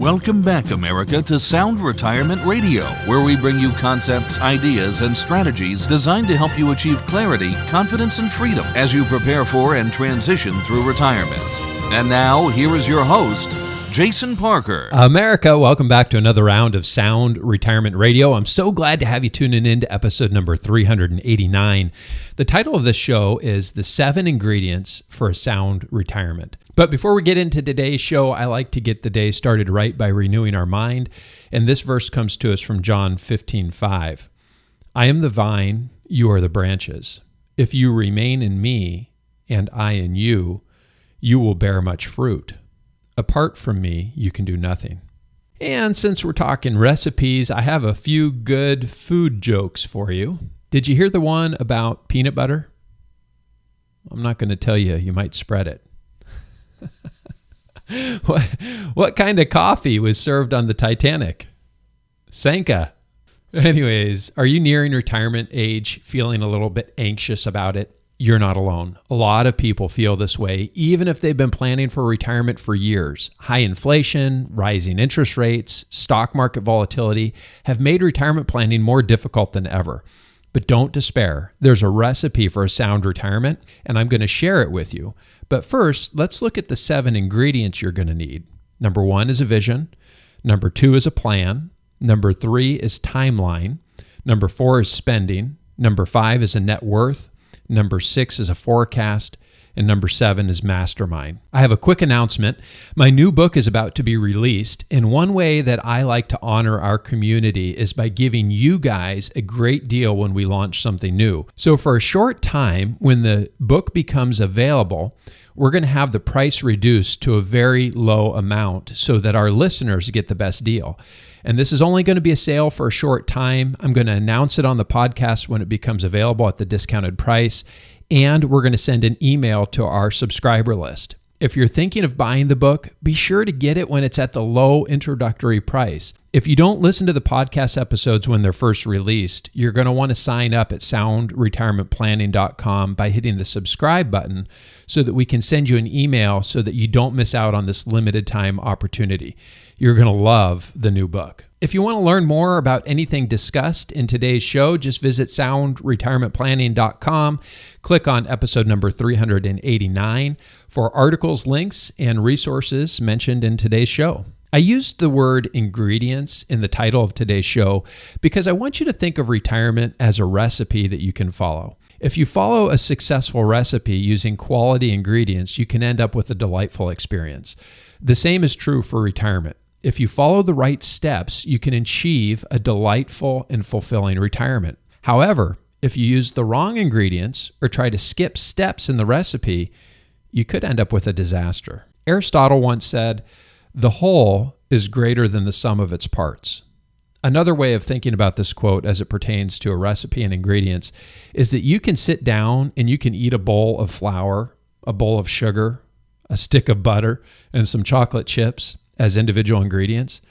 Welcome back, America, to Sound Retirement Radio, where we bring you concepts, ideas, and strategies designed to help you achieve clarity, confidence, and freedom as you prepare for and transition through retirement. And now, here is your host, Jason Parker. America, welcome back to another round of Sound Retirement Radio. I'm so glad to have you tuning in to episode number 389. The title of this show is The 7 Ingredients for a Sound Retirement. But before we get into today's show, I like to get the day started right by renewing our mind. And this verse comes to us from John 15:5. I am the vine, you are the branches. If you remain in me and I in you, you will bear much fruit. Apart from me, you can do nothing. And since we're talking recipes, I have a few good food jokes for you. Did you hear the one about peanut butter? I'm not going to tell you. You might spread it. What kind of coffee was served on the Titanic? Sanka. Anyways, are you nearing retirement age, feeling a little bit anxious about it? You're not alone. A lot of people feel this way, even if they've been planning for retirement for years. High inflation, rising interest rates, stock market volatility have made retirement planning more difficult than ever. But don't despair. There's a recipe for a sound retirement, and I'm going to share it with you. But first, let's look at the 7 ingredients you're going to need. Number 1 is a vision. Number 2 is a plan. Number 3 is timeline. Number 4 is spending. Number 5 is a net worth. Number 6 is a forecast, and number 7 is mastermind. I have a quick announcement. My new book is about to be released, and one way that I like to honor our community is by giving you guys a great deal when we launch something new. So for a short time, when the book becomes available, we're going to have the price reduced to a very low amount so that our listeners get the best deal. And this is only going to be a sale for a short time. I'm going to announce it on the podcast when it becomes available at the discounted price. And we're going to send an email to our subscriber list. If you're thinking of buying the book, be sure to get it when it's at the low introductory price. If you don't listen to the podcast episodes when they're first released, you're going to want to sign up at soundretirementplanning.com by hitting the subscribe button so that we can send you an email so that you don't miss out on this limited time opportunity. You're going to love the new book. If you want to learn more about anything discussed in today's show, just visit soundretirementplanning.com. Click on episode number 389 for articles, links, and resources mentioned in today's show. I used the word ingredients in the title of today's show because I want you to think of retirement as a recipe that you can follow. If you follow a successful recipe using quality ingredients, you can end up with a delightful experience. The same is true for retirement. If you follow the right steps, you can achieve a delightful and fulfilling retirement. However, if you use the wrong ingredients or try to skip steps in the recipe, you could end up with a disaster. Aristotle once said, "The whole is greater than the sum of its parts." Another way of thinking about this quote as it pertains to a recipe and ingredients is that you can sit down and you can eat a bowl of flour, a bowl of sugar, a stick of butter, and some chocolate chips as individual ingredients.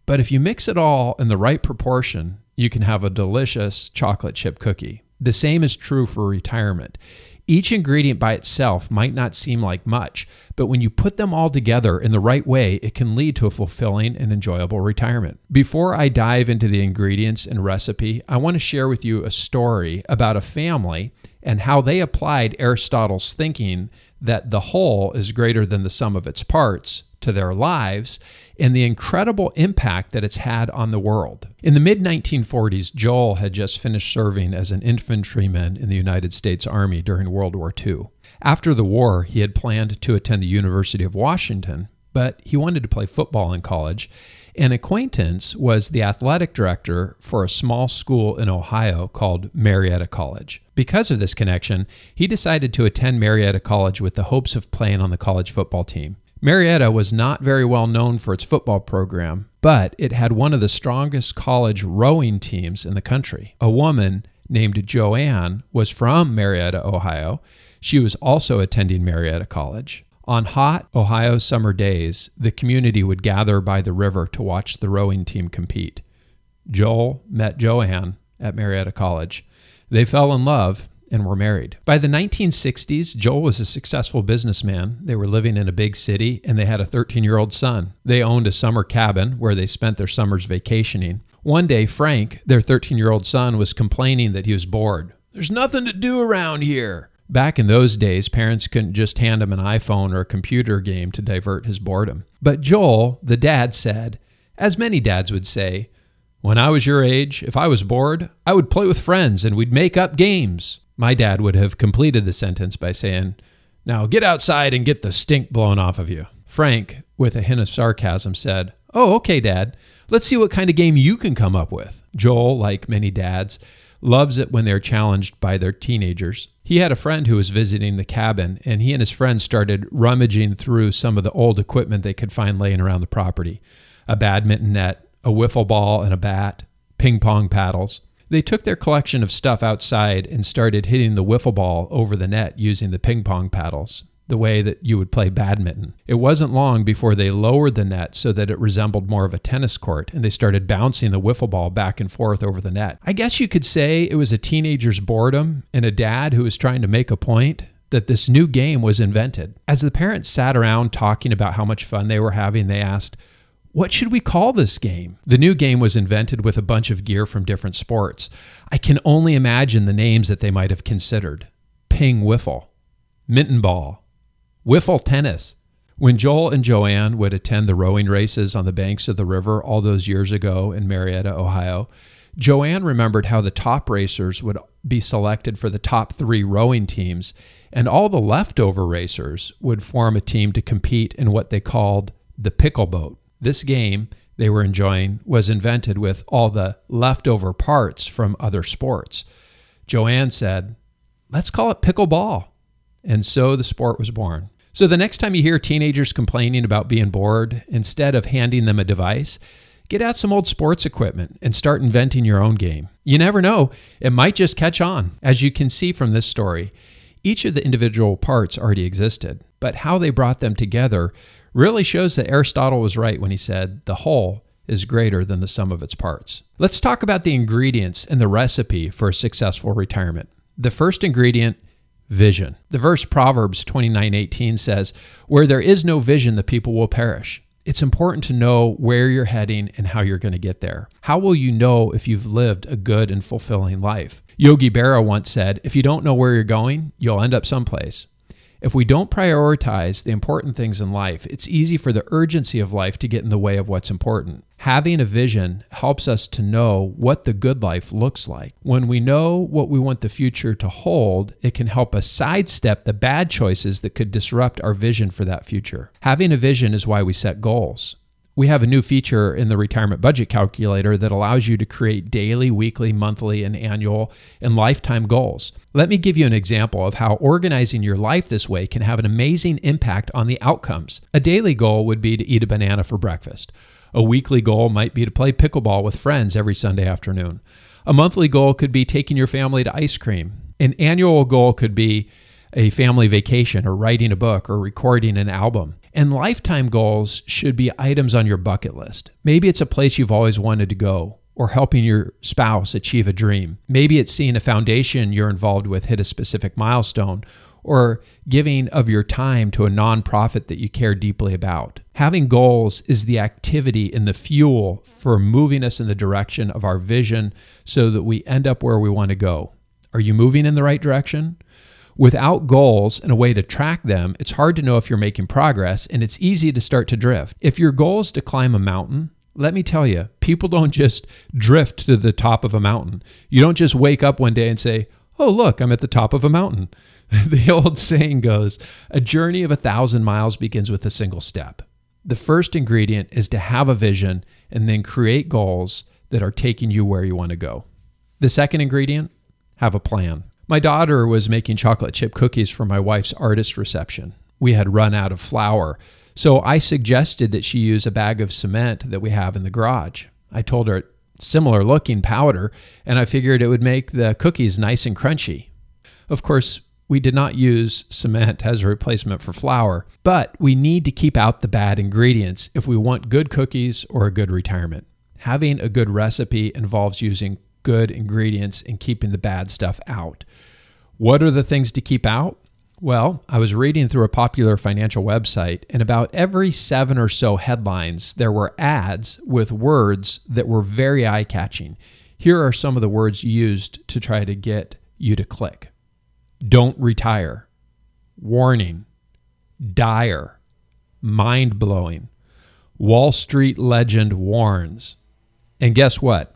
But if you mix it all in the right proportion, you can have a delicious chocolate chip cookie. The same is true for retirement. Each ingredient by itself might not seem like much, but when you put them all together in the right way, it can lead to a fulfilling and enjoyable retirement. Before I dive into the ingredients and recipe, I want to share with you a story about a family and how they applied Aristotle's thinking that the whole is greater than the sum of its parts to their lives and the incredible impact that it's had on the world. In the mid-1940s, Joel had just finished serving as an infantryman in the United States Army during World War II. After the war, he had planned to attend the University of Washington, but he wanted to play football in college. An acquaintance was the athletic director for a small school in Ohio called Marietta College. Because of this connection, he decided to attend Marietta College with the hopes of playing on the college football team. Marietta was not very well known for its football program, but it had one of the strongest college rowing teams in the country. A woman named Joanne was from Marietta, Ohio. She was also attending Marietta College. On hot Ohio summer days, the community would gather by the river to watch the rowing team compete. Joel met Joanne at Marietta College. They fell in love, and were married. By the 1960s, Joel was a successful businessman. They were living in a big city, and they had a 13-year-old son. They owned a summer cabin where they spent their summers vacationing. One day, Frank, their 13-year-old son, was complaining that he was bored. "There's nothing to do around here." Back in those days, parents couldn't just hand him an iPhone or a computer game to divert his boredom. But Joel, the dad, said, as many dads would say, "When I was your age, if I was bored, I would play with friends and we'd make up games." My dad would have completed the sentence by saying, "Now get outside and get the stink blown off of you." Frank, with a hint of sarcasm, said, "Oh, okay, Dad. Let's see what kind of game you can come up with." Joel, like many dads, loves it when they're challenged by their teenagers. He had a friend who was visiting the cabin, and he and his friends started rummaging through some of the old equipment they could find laying around the property. A badminton net, a wiffle ball and a bat, ping pong paddles. They took their collection of stuff outside and started hitting the wiffle ball over the net using the ping pong paddles, the way that you would play badminton. It wasn't long before they lowered the net so that it resembled more of a tennis court, and they started bouncing the wiffle ball back and forth over the net. I guess you could say it was a teenager's boredom and a dad who was trying to make a point that this new game was invented. As the parents sat around talking about how much fun they were having, they asked, "What should we call this game?" The new game was invented with a bunch of gear from different sports. I can only imagine the names that they might have considered. Ping wiffle, mitten ball, wiffle tennis. When Joel and Joanne would attend the rowing races on the banks of the river all those years ago in Marietta, Ohio, Joanne remembered how the top racers would be selected for the top 3 rowing teams, and all the leftover racers would form a team to compete in what they called the pickle boat. This game they were enjoying was invented with all the leftover parts from other sports. Joanne said, "Let's call it pickleball." And so the sport was born. So the next time you hear teenagers complaining about being bored, instead of handing them a device, get out some old sports equipment and start inventing your own game. You never know, it might just catch on. As you can see from this story, each of the individual parts already existed, but how they brought them together really shows that Aristotle was right when he said the whole is greater than the sum of its parts. Let's talk about the ingredients and the recipe for a successful retirement. The first ingredient, vision. The verse Proverbs 29:18 says, "Where there is no vision, the people will perish." It's important to know where you're heading and how you're going to get there. How will you know if you've lived a good and fulfilling life? Yogi Berra once said, "If you don't know where you're going, you'll end up someplace." If we don't prioritize the important things in life, it's easy for the urgency of life to get in the way of what's important. Having a vision helps us to know what the good life looks like. When we know what we want the future to hold, it can help us sidestep the bad choices that could disrupt our vision for that future. Having a vision is why we set goals. We have a new feature in the retirement budget calculator that allows you to create daily, weekly, monthly, and annual and lifetime goals. Let me give you an example of how organizing your life this way can have an amazing impact on the outcomes. A daily goal would be to eat a banana for breakfast. A weekly goal might be to play pickleball with friends every Sunday afternoon. A monthly goal could be taking your family to ice cream. An annual goal could be a family vacation or writing a book or recording an album. And lifetime goals should be items on your bucket list. Maybe it's a place you've always wanted to go, or helping your spouse achieve a dream. Maybe it's seeing a foundation you're involved with hit a specific milestone, or giving of your time to a nonprofit that you care deeply about. Having goals is the activity and the fuel for moving us in the direction of our vision so that we end up where we want to go. Are you moving in the right direction? Without goals and a way to track them, it's hard to know if you're making progress, and it's easy to start to drift. If your goal is to climb a mountain, let me tell you, people don't just drift to the top of a mountain. You don't just wake up one day and say, "Oh, look, I'm at the top of a mountain." The old saying goes, a journey of 1,000 miles begins with a single step. The first ingredient is to have a vision and then create goals that are taking you where you want to go. The second ingredient, have a plan. My daughter was making chocolate chip cookies for my wife's artist reception. We had run out of flour, so I suggested that she use a bag of cement that we have in the garage. I told her similar looking powder, and I figured it would make the cookies nice and crunchy. Of course, we did not use cement as a replacement for flour, but we need to keep out the bad ingredients if we want good cookies or a good retirement. Having a good recipe involves using good ingredients and keeping the bad stuff out. What are the things to keep out? Well, I was reading through a popular financial website, and about every 7 or so headlines, there were ads with words that were very eye-catching. Here are some of the words used to try to get you to click. Don't retire. Warning. Dire. Mind-blowing. Wall Street legend warns. And guess what?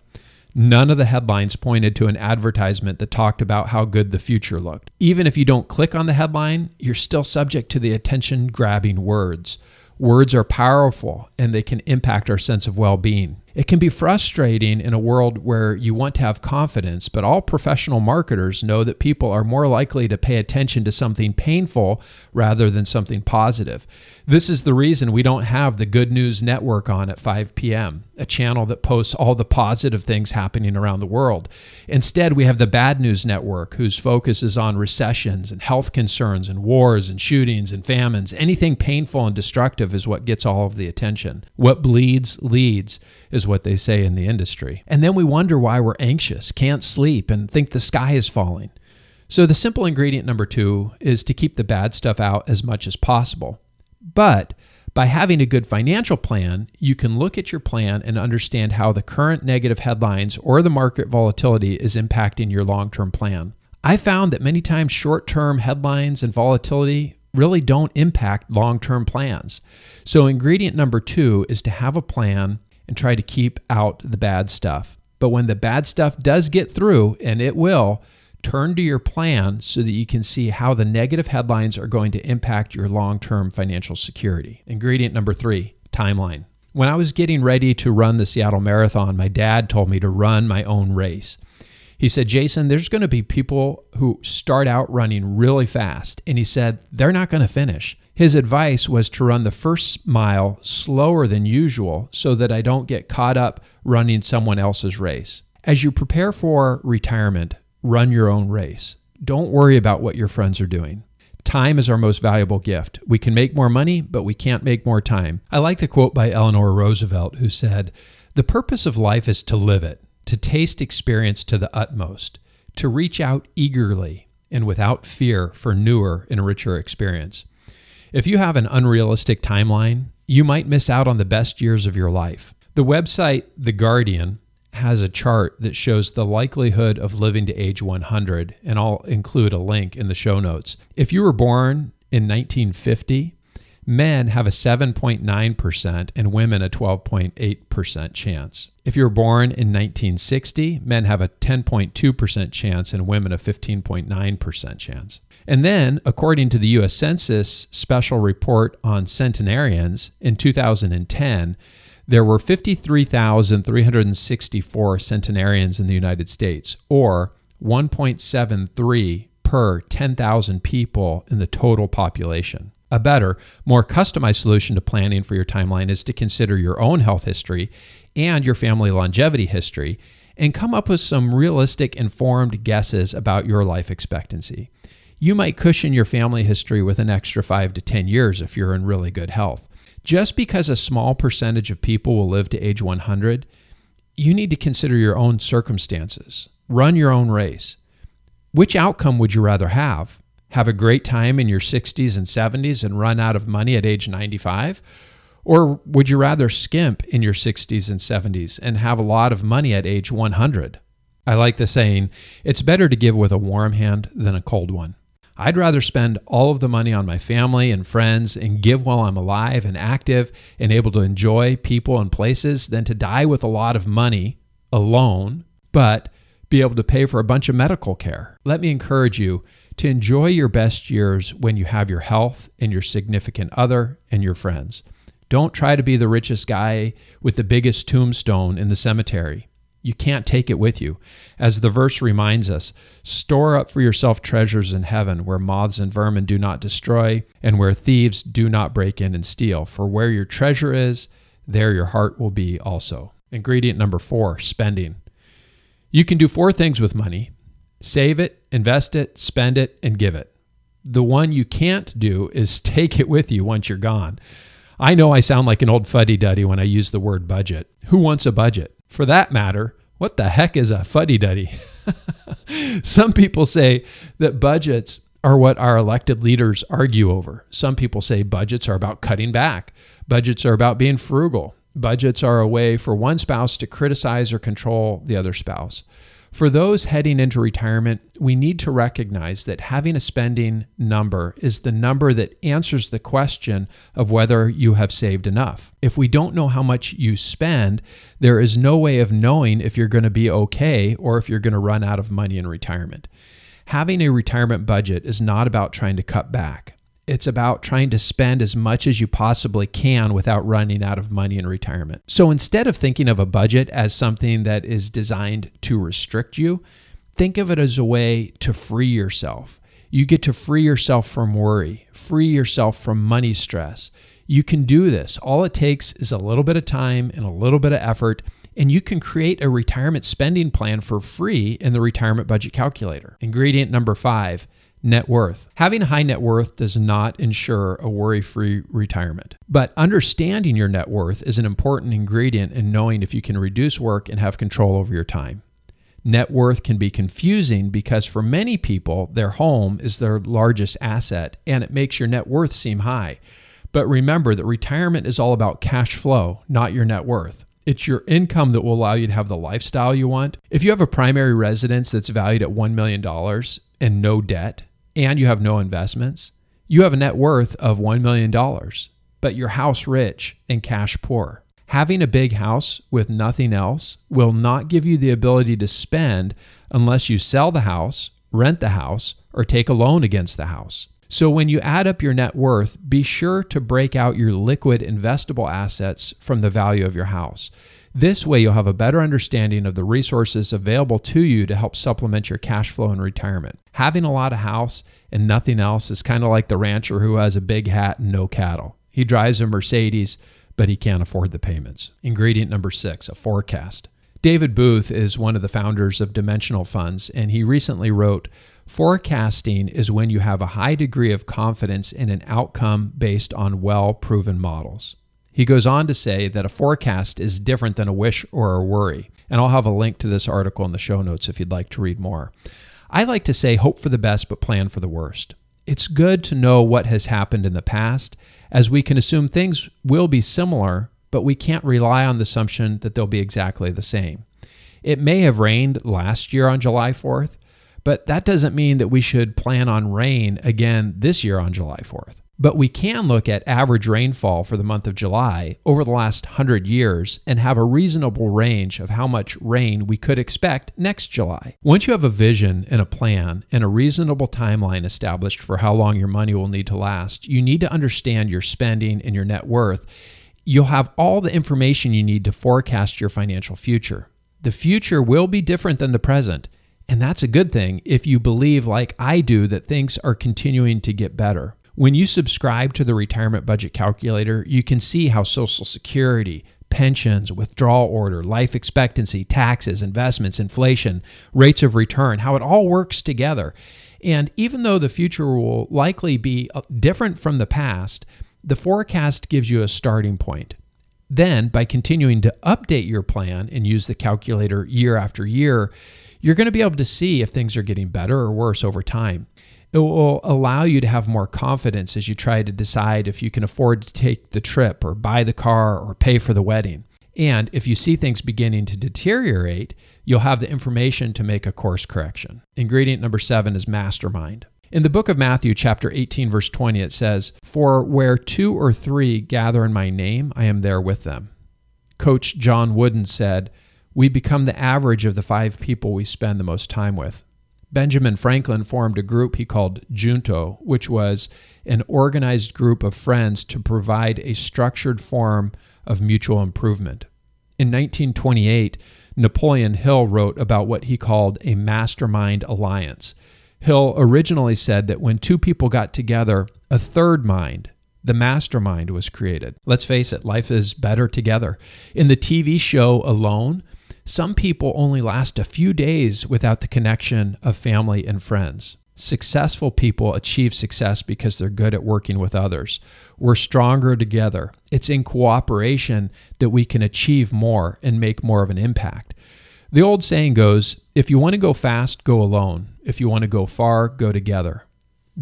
None of the headlines pointed to an advertisement that talked about how good the future looked. Even if you don't click on the headline, you're still subject to the attention-grabbing words. Words are powerful, and they can impact our sense of well-being. It can be frustrating in a world where you want to have confidence, but all professional marketers know that people are more likely to pay attention to something painful rather than something positive. This is the reason we don't have the Good News Network on at 5 p.m., a channel that posts all the positive things happening around the world. Instead, we have the Bad News Network, whose focus is on recessions and health concerns and wars and shootings and famines. Anything painful and destructive is what gets all of the attention. What bleeds leads is what they say in the industry. And then we wonder why we're anxious, can't sleep, and think the sky is falling. So the simple ingredient number 2 is to keep the bad stuff out as much as possible. But by having a good financial plan, you can look at your plan and understand how the current negative headlines or the market volatility is impacting your long-term plan. I found that many times short-term headlines and volatility really don't impact long-term plans. So ingredient number 2 is to have a plan and try to keep out the bad stuff. But when the bad stuff does get through, and it will, turn to your plan so that you can see how the negative headlines are going to impact your long-term financial security. Ingredient number 3, timeline. When I was getting ready to run the Seattle Marathon, my dad told me to run my own race. He said, Jason, there's going to be people who start out running really fast. And he said, they're not going to finish. His advice was to run the first mile slower than usual so that I don't get caught up running someone else's race. As you prepare for retirement, run your own race. Don't worry about what your friends are doing. Time is our most valuable gift. We can make more money, but we can't make more time. I like the quote by Eleanor Roosevelt, who said, "The purpose of life is to live it, to taste experience to the utmost, to reach out eagerly and without fear for newer and richer experience." If you have an unrealistic timeline, you might miss out on the best years of your life. The website The Guardian has a chart that shows the likelihood of living to age 100, and I'll include a link in the show notes. If you were born in 1950, men have a 7.9% and women a 12.8% chance. If you were born in 1960, men have a 10.2% chance and women a 15.9% chance. And then, according to the U.S. Census Special Report on Centenarians in 2010, there were 53,364 centenarians in the United States, or 1.73 per 10,000 people in the total population. A better, more customized solution to planning for your timeline is to consider your own health history and your family longevity history and come up with some realistic, informed guesses about your life expectancy. You might cushion your family history with an extra 5 to 10 years if you're in really good health. Just because a small percentage of people will live to age 100, you need to consider your own circumstances. Run your own race. Which outcome would you rather have? Have a great time in your 60s and 70s and run out of money at age 95? Or would you rather skimp in your 60s and 70s and have a lot of money at age 100? I like the saying, it's better to give with a warm hand than a cold one. I'd rather spend all of the money on my family and friends and give while I'm alive and active and able to enjoy people and places than to die with a lot of money alone, but be able to pay for a bunch of medical care. Let me encourage you to enjoy your best years when you have your health and your significant other and your friends. Don't try to be the richest guy with the biggest tombstone in the cemetery. You can't take it with you. As the verse reminds us, store up for yourself treasures in heaven where moths and vermin do not destroy and where thieves do not break in and steal. For where your treasure is, there your heart will be also. Ingredient number 4, spending. You can do 4 things with money: save it, invest it, spend it, and give it. The one you can't do is take it with you once you're gone. I know I sound like an old fuddy-duddy when I use the word budget. Who wants a budget? For that matter, what the heck is a fuddy-duddy? Some people say that budgets are what our elected leaders argue over. Some people say budgets are about cutting back. Budgets are about being frugal. Budgets are a way for one spouse to criticize or control the other spouse. For those heading into retirement, we need to recognize that having a spending number is the number that answers the question of whether you have saved enough. If we don't know how much you spend, there is no way of knowing if you're going to be okay or if you're going to run out of money in retirement. Having a retirement budget is not about trying to cut back. It's about trying to spend as much as you possibly can without running out of money in retirement. So instead of thinking of a budget as something that is designed to restrict you, think of it as a way to free yourself. You get to free yourself from worry, free yourself from money stress. You can do this. All it takes is a little bit of time and a little bit of effort, and you can create a retirement spending plan for free in the Retirement Budget Calculator. Ingredient number 5, net worth. Having a high net worth does not ensure a worry-free retirement, but understanding your net worth is an important ingredient in knowing if you can reduce work and have control over your time. Net worth can be confusing because for many people, their home is their largest asset, and it makes your net worth seem high. But remember that retirement is all about cash flow, not your net worth. It's your income that will allow you to have the lifestyle you want. If you have a primary residence that's valued at $1 million and no debt, and you have no investments, you have a net worth of $1 million, but you're house rich and cash poor. Having a big house with nothing else will not give you the ability to spend unless you sell the house, rent the house, or take a loan against the house. So when you add up your net worth, be sure to break out your liquid investable assets from the value of your house. This way, you'll have a better understanding of the resources available to you to help supplement your cash flow in retirement. Having a lot of house and nothing else is kind of like the rancher who has a big hat and no cattle. He drives a Mercedes, but he can't afford the payments. Ingredient number 6, a forecast. David Booth is one of the founders of Dimensional Funds, and he recently wrote, "Forecasting is when you have a high degree of confidence in an outcome based on well-proven models." He goes on to say that a forecast is different than a wish or a worry. And I'll have a link to this article in the show notes if you'd like to read more. I like to say hope for the best, but plan for the worst. It's good to know what has happened in the past, as we can assume things will be similar, but we can't rely on the assumption that they'll be exactly the same. It may have rained last year on July 4th, but that doesn't mean that we should plan on rain again this year on July 4th. But we can look at average rainfall for the month of July over the last 100 years and have a reasonable range of how much rain we could expect next July. Once you have a vision and a plan and a reasonable timeline established for how long your money will need to last, you need to understand your spending and your net worth. You'll have all the information you need to forecast your financial future. The future will be different than the present, and that's a good thing if you believe, like I do, that things are continuing to get better. When you subscribe to the Retirement Budget Calculator, you can see how Social Security, pensions, withdrawal order, life expectancy, taxes, investments, inflation, rates of return, how it all works together. And even though the future will likely be different from the past, the forecast gives you a starting point. Then, by continuing to update your plan and use the calculator year after year, you're going to be able to see if things are getting better or worse over time. It will allow you to have more confidence as you try to decide if you can afford to take the trip or buy the car or pay for the wedding. And if you see things beginning to deteriorate, you'll have the information to make a course correction. Ingredient number 7 is mastermind. In the book of Matthew, chapter 18, verse 20, it says, "For where 2 or 3 gather in my name, I am there with them." Coach John Wooden said, "We become the average of the 5 people we spend the most time with." Benjamin Franklin formed a group he called Junto, which was an organized group of friends to provide a structured form of mutual improvement. In 1928, Napoleon Hill wrote about what he called a mastermind alliance. Hill originally said that when 2 people got together, a third mind, the mastermind, was created. Let's face it, life is better together. In the TV show Alone, some people only last a few days without the connection of family and friends. Successful people achieve success because they're good at working with others. We're stronger together. It's in cooperation that we can achieve more and make more of an impact. The old saying goes, if you want to go fast, go alone. If you want to go far, go together.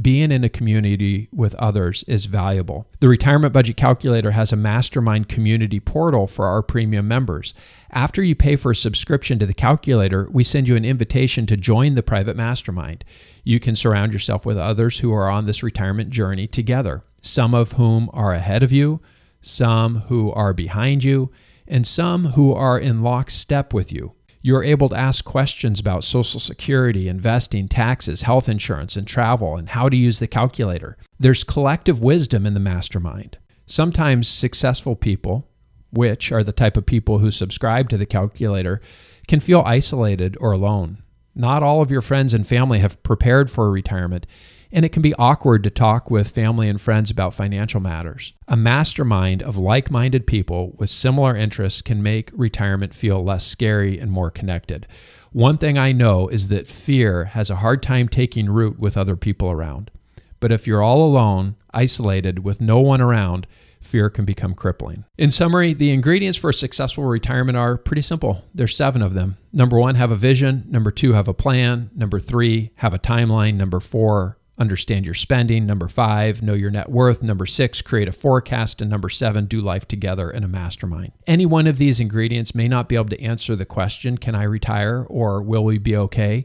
Being in a community with others is valuable. The Retirement Budget Calculator has a mastermind community portal for our premium members. After you pay for a subscription to the calculator, we send you an invitation to join the private mastermind. You can surround yourself with others who are on this retirement journey together, some of whom are ahead of you, some who are behind you, and some who are in lockstep with you. You're able to ask questions about Social Security, investing, taxes, health insurance, and travel, and how to use the calculator. There's collective wisdom in the mastermind. Sometimes successful people, which are the type of people who subscribe to the calculator, can feel isolated or alone. Not all of your friends and family have prepared for retirement, and it can be awkward to talk with family and friends about financial matters. A mastermind of like-minded people with similar interests can make retirement feel less scary and more connected. One thing I know is that fear has a hard time taking root with other people around. But if you're all alone, isolated, with no one around, fear can become crippling. In summary, the ingredients for a successful retirement are pretty simple. There's 7 of them. Number 1, have a vision. Number 2, have a plan. Number 3, have a timeline. Number 4, understand your spending. Number 5, know your net worth. Number 6, create a forecast. And number 7, do life together in a mastermind. Any one of these ingredients may not be able to answer the question, can I retire or will we be okay?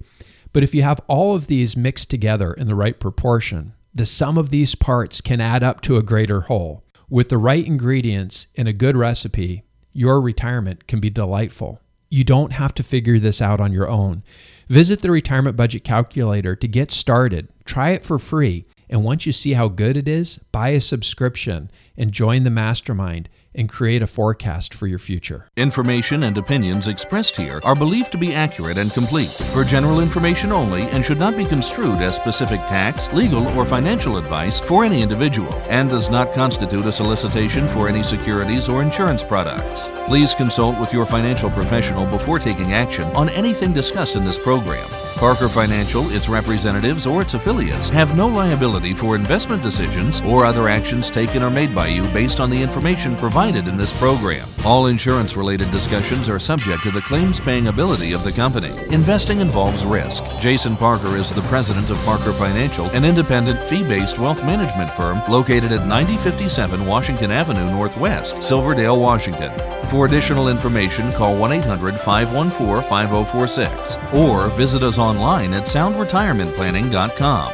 But if you have all of these mixed together in the right proportion, the sum of these parts can add up to a greater whole. With the right ingredients and a good recipe, your retirement can be delightful. You don't have to figure this out on your own. Visit the Retirement Budget Calculator to get started. Try it for free. And once you see how good it is, buy a subscription and join the mastermind and create a forecast for your future. Information and opinions expressed here are believed to be accurate and complete, for general information only, and should not be construed as specific tax, legal, or financial advice for any individual, and does not constitute a solicitation for any securities or insurance products. Please consult with your financial professional before taking action on anything discussed in this program. Parker Financial, its representatives, or its affiliates have no liability for investment decisions or other actions taken or made by you based on the information provided in this program. All insurance-related discussions are subject to the claims-paying ability of the company. Investing involves risk. Jason Parker is the president of Parker Financial, an independent fee-based wealth management firm located at 9057 Washington Avenue Northwest, Silverdale, Washington. For additional information, call 1-800-514-5046 or visit us online at soundretirementplanning.com.